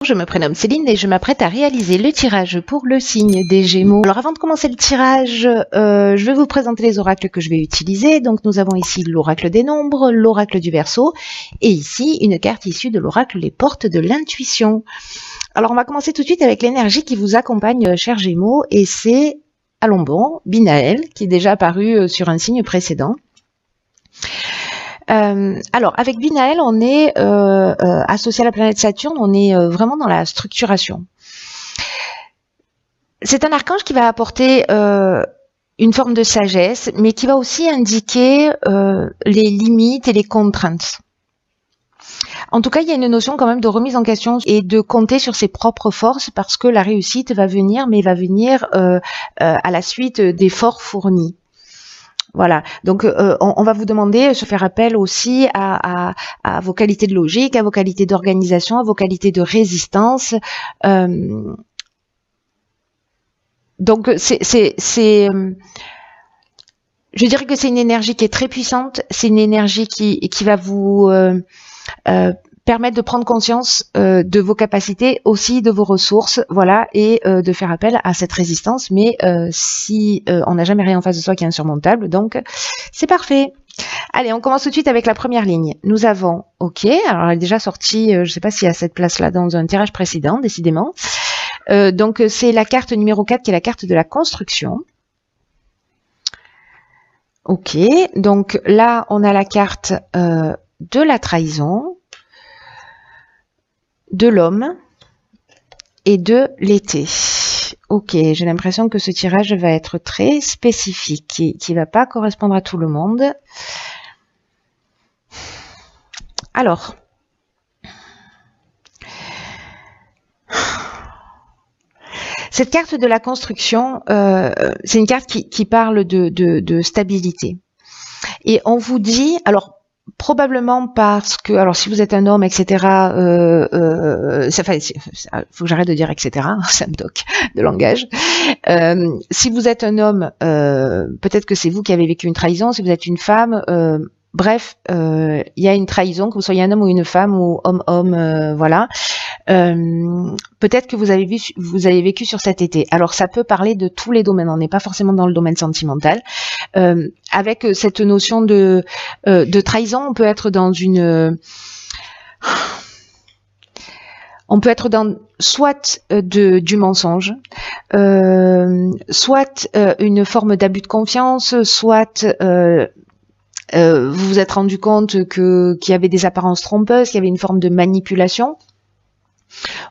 Je me prénomme Céline et je m'apprête à réaliser le tirage pour le signe des Gémeaux. Alors avant de commencer le tirage, je vais vous présenter les oracles que je vais utiliser. Donc nous avons ici l'oracle des nombres, l'oracle du Verseau et ici une carte issue de l'oracle les portes de l'intuition. Alors on va commencer tout de suite avec l'énergie qui vous accompagne, chers Gémeaux, et c'est, allons bon, Binaël, qui est déjà apparu sur un signe précédent. Alors, avec Binaël, on est associé à la planète Saturne, on est vraiment dans la structuration. C'est un archange qui va apporter une forme de sagesse, mais qui va aussi indiquer les limites et les contraintes. En tout cas, il y a une notion quand même de remise en question et de compter sur ses propres forces, parce que la réussite va venir, mais va venir à la suite d'efforts fournis. Voilà, donc on va vous demander de se faire appel aussi à vos qualités de logique, à vos qualités d'organisation, à vos qualités de résistance. Donc je dirais que c'est une énergie qui est très puissante, c'est une énergie qui va vous permettre de prendre conscience de vos capacités, aussi de vos ressources, voilà, et de faire appel à cette résistance, mais si on n'a jamais rien en face de soi qui est insurmontable, donc c'est parfait. Allez, on commence tout de suite avec la première ligne. Nous avons, ok, alors elle est déjà sortie, je ne sais pas s'il y a cette place-là dans un tirage précédent, décidément. Donc c'est la carte numéro 4 qui est la carte de la construction. Ok, donc là on a la carte de la trahison, de l'homme et de l'été. Ok, j'ai l'impression que ce tirage va être très spécifique, qui va pas correspondre à tout le monde. Alors, cette carte de la construction, c'est une carte qui parle de stabilité. Et on vous dit, alors, probablement parce que, alors si vous êtes un homme, etc., faut que j'arrête de dire etc., ça me toque de langage. Si vous êtes un homme, peut-être que c'est vous qui avez vécu une trahison. Si vous êtes une femme, bref, il y a une trahison, que vous soyez un homme ou une femme ou homme-homme, voilà. Peut-être que vous avez vécu sur cet été. Alors ça peut parler de tous les domaines, on n'est pas forcément dans le domaine sentimental. Avec cette notion de trahison, on peut être dans soit du mensonge, soit une forme d'abus de confiance, soit vous vous êtes rendu compte qu'il y avait des apparences trompeuses, qu'il y avait une forme de manipulation.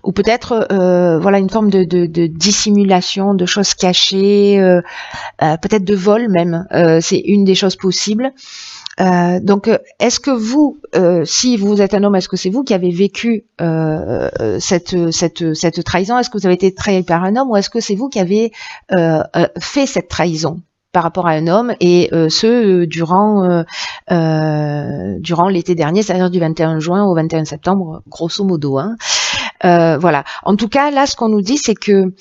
Ou peut-être voilà, une forme de dissimulation, de choses cachées, peut-être de vol même, c'est une des choses possibles. Donc est-ce que vous, si vous êtes un homme, est-ce que c'est vous qui avez vécu cette trahison? Est-ce que vous avez été trahi par un homme, ou est-ce que c'est vous qui avez fait cette trahison par rapport à un homme, et durant l'été dernier, c'est-à-dire du 21 juin au 21 septembre, grosso modo, hein. Voilà. En tout cas, là, ce qu'on nous dit, c'est que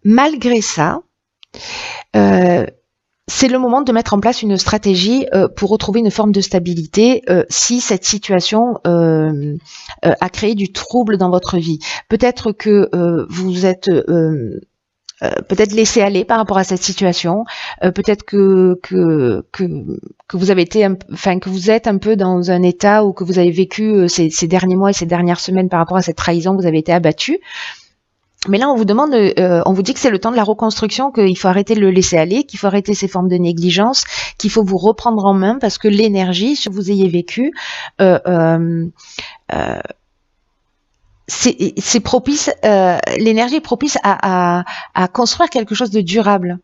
malgré ça, c'est le moment de mettre en place une stratégie pour retrouver une forme de stabilité si cette situation a créé du trouble dans votre vie. Peut-être que vous êtes peut-être laissé aller par rapport à cette situation, peut-être que vous avez été, que vous êtes un peu dans un état où que vous avez vécu ces derniers mois et ces dernières semaines par rapport à cette trahison, vous avez été abattu. Mais là, on vous demande, on vous dit que c'est le temps de la reconstruction, qu'il faut arrêter de le laisser aller, qu'il faut arrêter ces formes de négligence, qu'il faut vous reprendre en main, parce que l'énergie, ce que vous ayez vécu, c'est propice, l'énergie est propice à construire quelque chose de durable.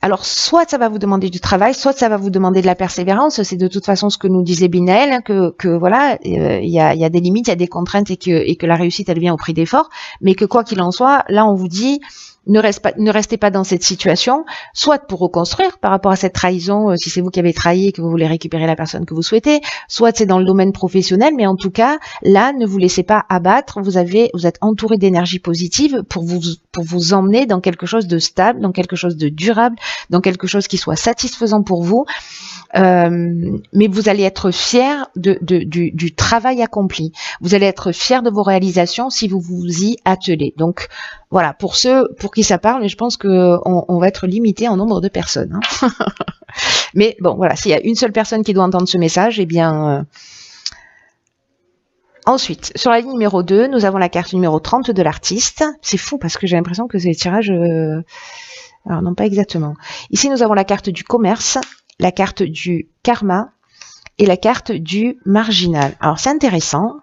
Alors, soit ça va vous demander du travail, soit ça va vous demander de la persévérance. C'est de toute façon ce que nous disait Binaël, hein, que voilà, il y a des limites, il y a des contraintes, et que la réussite, elle vient au prix d'efforts. Mais que quoi qu'il en soit, là, on vous dit, ne restez pas dans cette situation, soit pour reconstruire par rapport à cette trahison, si c'est vous qui avez trahi et que vous voulez récupérer la personne que vous souhaitez, soit c'est dans le domaine professionnel, mais en tout cas, là, ne vous laissez pas abattre, vous êtes entouré d'énergie positive pour vous emmener dans quelque chose de stable, dans quelque chose de durable, dans quelque chose qui soit satisfaisant pour vous. Mais vous allez être fier du travail accompli. Vous allez être fier de vos réalisations si vous vous y attelez. Donc voilà, pour ceux pour qui ça parle, mais je pense que on va être limité en nombre de personnes. Hein. Mais bon, voilà, s'il y a une seule personne qui doit entendre ce message, eh bien... Ensuite, sur la ligne numéro 2, nous avons la carte numéro 30 de l'artiste. C'est fou parce que j'ai l'impression que c'est les tirages... Alors non, pas exactement. Ici, nous avons la carte du commerce, la carte du karma et la carte du marginal. Alors, c'est intéressant.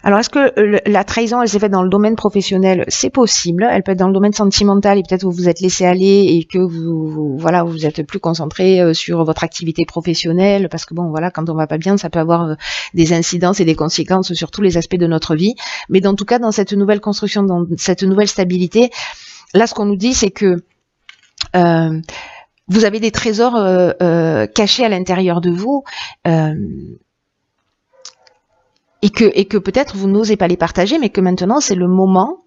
Alors, est-ce que la trahison, elle s'est faite dans le domaine professionnel? C'est possible. Elle peut être dans le domaine sentimental et peut-être vous vous êtes laissé aller et que vous êtes plus concentré sur votre activité professionnelle parce que bon, voilà, quand on va pas bien, ça peut avoir des incidences et des conséquences sur tous les aspects de notre vie. Mais dans tout cas, dans cette nouvelle construction, dans cette nouvelle stabilité, là, ce qu'on nous dit, c'est que vous avez des trésors cachés à l'intérieur de vous. Et que peut-être vous n'osez pas les partager, mais que maintenant c'est le moment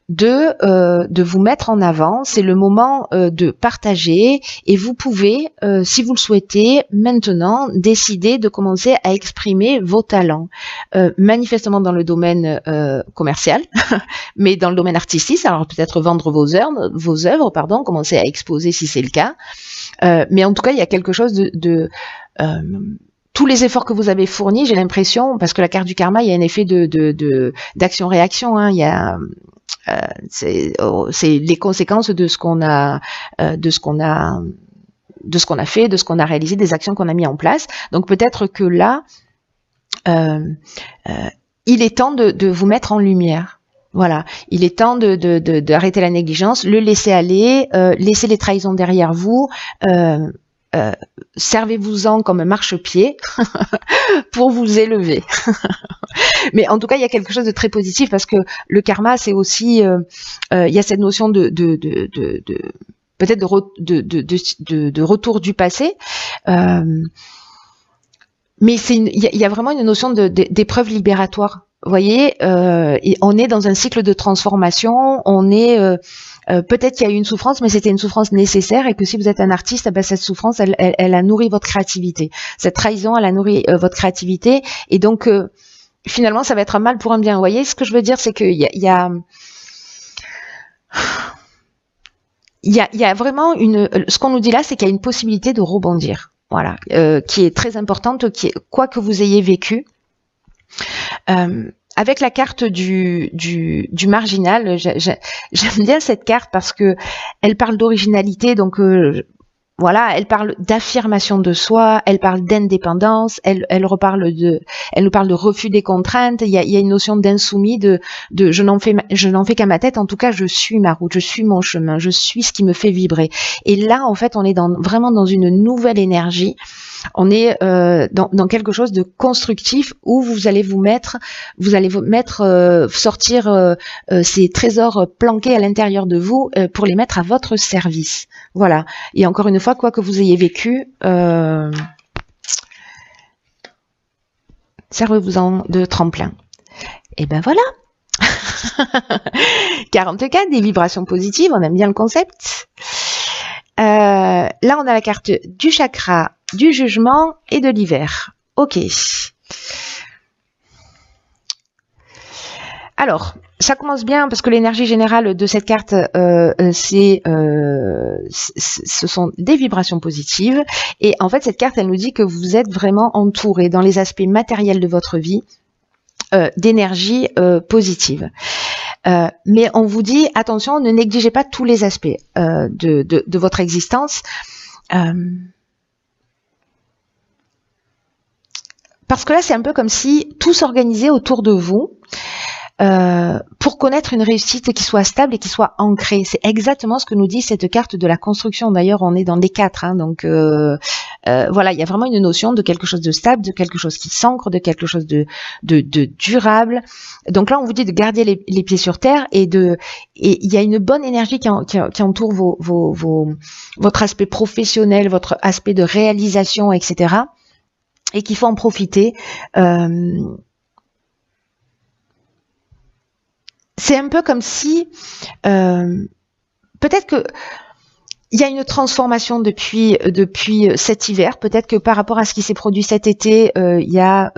de vous mettre en avant, c'est le moment de partager, et vous pouvez, si vous le souhaitez, maintenant décider de commencer à exprimer vos talents, manifestement dans le domaine commercial, mais dans le domaine artistique, alors peut-être vendre vos œuvres, commencer à exposer si c'est le cas, mais en tout cas il y a quelque chose tous les efforts que vous avez fournis, j'ai l'impression, parce que la carte du karma, il y a un effet d'action-réaction, hein, il y a c'est les conséquences de ce qu'on a fait, de ce qu'on a réalisé, des actions qu'on a mis en place. Donc peut-être que là, il est temps de vous mettre en lumière. Voilà, il est temps d'arrêter la négligence, le laisser aller, laisser les trahisons derrière vous. Servez-vous-en comme un marchepied pour vous élever. Mais en tout cas, il y a quelque chose de très positif parce que le karma, c'est aussi, il y a cette notion peut-être de retour du passé. Mais il y a vraiment une notion d'épreuve libératoire. Vous voyez, et on est dans un cycle de transformation. On est peut-être qu'il y a eu une souffrance, mais c'était une souffrance nécessaire et que si vous êtes un artiste, ben, cette souffrance, elle a nourri votre créativité. Cette trahison, elle a nourri votre créativité. Et donc, finalement, ça va être un mal pour un bien. Vous voyez, ce que je veux dire, c'est qu'il y a vraiment ce qu'on nous dit là, c'est qu'il y a une possibilité de rebondir. Voilà, qui est très importante, quoi que vous ayez vécu. Avec la carte du marginal, j'aime bien cette carte parce que elle parle d'originalité, donc voilà, elle parle d'affirmation de soi, elle parle d'indépendance, elle nous parle de refus des contraintes. Il y a une notion d'insoumis, de je n'en fais qu'à ma tête. En tout cas, je suis ma route, je suis mon chemin, je suis ce qui me fait vibrer. Et là, en fait, on est vraiment dans une nouvelle énergie. On est dans quelque chose de constructif où vous allez vous mettre sortir ces trésors planqués à l'intérieur de vous pour les mettre à votre service. Voilà. Et encore une fois, quoi que vous ayez vécu, servez-vous-en de tremplin. Et ben voilà. 44, des vibrations positives, on aime bien le concept. Là, on a la carte du chakra, du jugement et de l'hiver. Ok. Alors, ça commence bien parce que l'énergie générale de cette carte, ce sont des vibrations positives. Et en fait, cette carte, elle nous dit que vous êtes vraiment entouré dans les aspects matériels de votre vie d'énergie positive. Mais on vous dit, attention, ne négligez pas tous les aspects de votre existence. Parce que là, c'est un peu comme si tout s'organisait autour de vous pour connaître une réussite qui soit stable et qui soit ancrée. C'est exactement ce que nous dit cette carte de la construction. D'ailleurs, on est dans les 4, hein, donc Voilà, il y a vraiment une notion de quelque chose de stable, de quelque chose qui s'ancre, de quelque chose de durable. Donc là, on vous dit de garder les pieds sur terre et il y a une bonne énergie qui entoure votre aspect professionnel, votre aspect de réalisation, etc. Et qu'il faut en profiter. C'est un peu comme si peut-être que il y a une transformation depuis cet hiver. Peut-être que par rapport à ce qui s'est produit cet été, il y a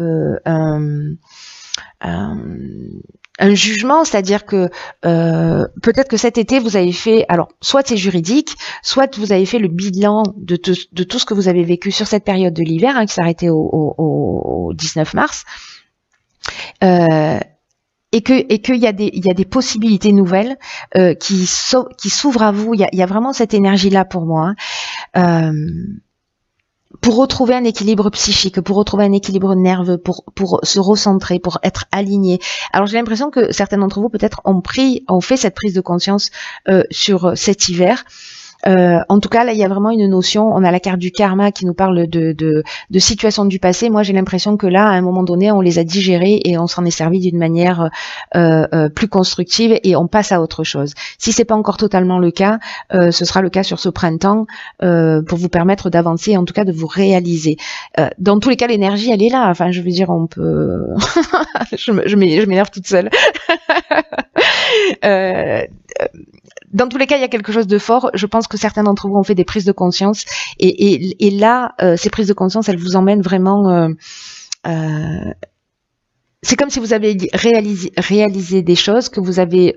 un jugement, c'est-à-dire que peut-être que cet été vous avez fait, alors soit c'est juridique, soit vous avez fait le bilan de tout ce que vous avez vécu sur cette période de l'hiver, qui s'est arrêtée au 19 mars. Et qu'il y a des possibilités nouvelles qui s'ouvrent à vous. Il y a vraiment cette énergie là pour moi, pour retrouver un équilibre psychique, pour retrouver un équilibre nerveux, pour se recentrer, pour être aligné. Alors j'ai l'impression que certains d'entre vous peut-être ont fait cette prise de conscience sur cet hiver. En tout cas, là, il y a vraiment une notion. On a la carte du karma qui nous parle de situations du passé. Moi, j'ai l'impression que là, à un moment donné, on les a digérées et on s'en est servi d'une manière plus constructive et on passe à autre chose. Si c'est pas encore totalement le cas, ce sera le cas sur ce printemps pour vous permettre d'avancer, en tout cas de vous réaliser. Dans tous les cas, l'énergie, elle est là. Enfin, je veux dire, on peut. je m'énerve toute seule. Dans tous les cas, il y a quelque chose de fort. Je pense que certains d'entre vous ont fait des prises de conscience. Et là, ces prises de conscience, elles vous emmènent vraiment... c'est comme si vous avez réalisé des choses, que vous avez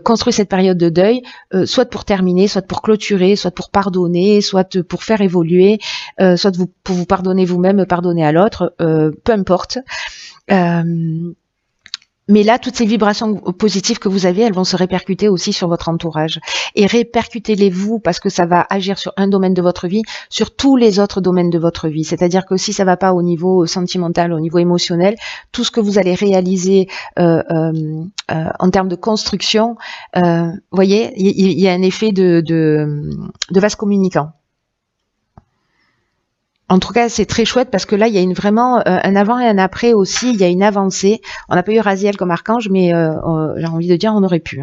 construit cette période de deuil, soit pour terminer, soit pour clôturer, soit pour pardonner, soit pour faire évoluer, soit pour vous pardonner vous-même, pardonner à l'autre, peu importe. Mais là, toutes ces vibrations positives que vous avez, elles vont se répercuter aussi sur votre entourage. Et répercutez-les-vous parce que ça va agir sur un domaine de votre vie, sur tous les autres domaines de votre vie. C'est-à-dire que si ça va pas au niveau sentimental, au niveau émotionnel, tout ce que vous allez réaliser en termes de construction, voyez, il y a un effet de vase communicant. En tout cas, c'est très chouette parce que là, il y a vraiment un avant et un après aussi. Il y a une avancée. On n'a pas eu Raziel comme archange, mais j'ai envie de dire, on aurait pu.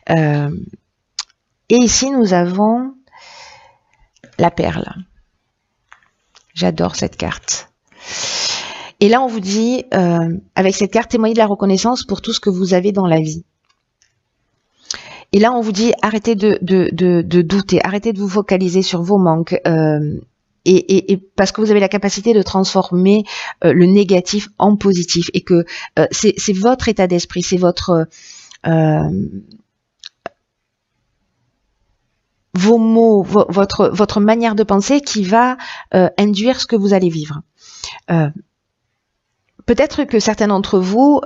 Et ici, nous avons la perle. J'adore cette carte. Et là, on vous dit, avec cette carte, témoignez de la reconnaissance pour tout ce que vous avez dans la vie. Et là, on vous dit, arrêtez de douter, arrêtez de vous focaliser sur vos manques. Et parce que vous avez la capacité de transformer le négatif en positif et que c'est votre état d'esprit, c'est votre vos mots, votre manière de penser qui va induire ce que vous allez vivre. Peut-être que certains d'entre vous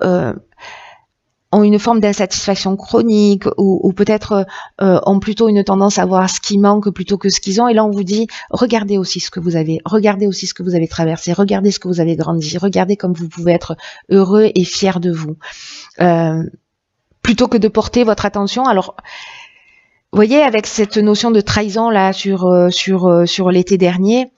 ont une forme d'insatisfaction chronique ou peut-être ont plutôt une tendance à voir ce qui manque plutôt que ce qu'ils ont. Et là, on vous dit, regardez aussi ce que vous avez, regardez aussi ce que vous avez traversé, regardez ce que vous avez grandi, regardez comme vous pouvez être heureux et fier de vous. Plutôt que de porter votre attention. Alors, vous voyez, avec cette notion de trahison là sur l'été dernier,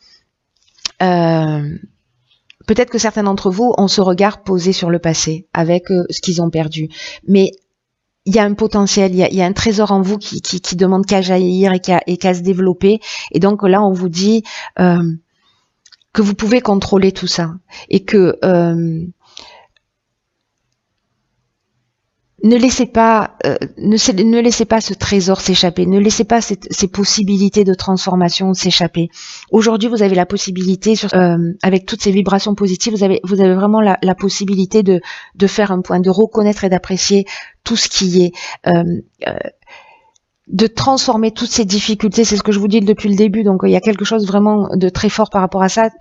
peut-être que certains d'entre vous ont ce regard posé sur le passé avec ce qu'ils ont perdu. Mais il y a un potentiel, il y a un trésor en vous qui demande qu'à jaillir et qu'à se développer. Et donc là, on vous dit que vous pouvez contrôler tout ça. Et que ne laissez pas ce trésor s'échapper, ne laissez pas ces possibilités de transformation s'échapper. Aujourd'hui, vous avez la possibilité, avec toutes ces vibrations positives, vous avez vraiment la possibilité de faire un point, de reconnaître et d'apprécier tout ce qui est, de transformer toutes ces difficultés. C'est ce que je vous dis depuis le début. Donc, il y a quelque chose vraiment de très fort par rapport à ça.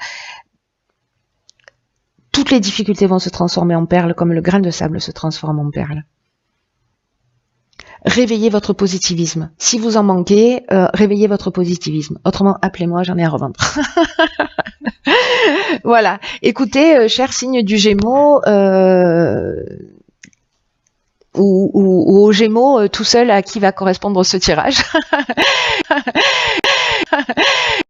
Toutes les difficultés vont se transformer en perles, comme le grain de sable se transforme en perles. Réveillez votre positivisme. Si vous en manquez, réveillez votre positivisme. Autrement, appelez-moi, j'en ai à revendre. Voilà. Écoutez, cher signe du Gémeaux, ou au Gémeaux tout seul à qui va correspondre ce tirage.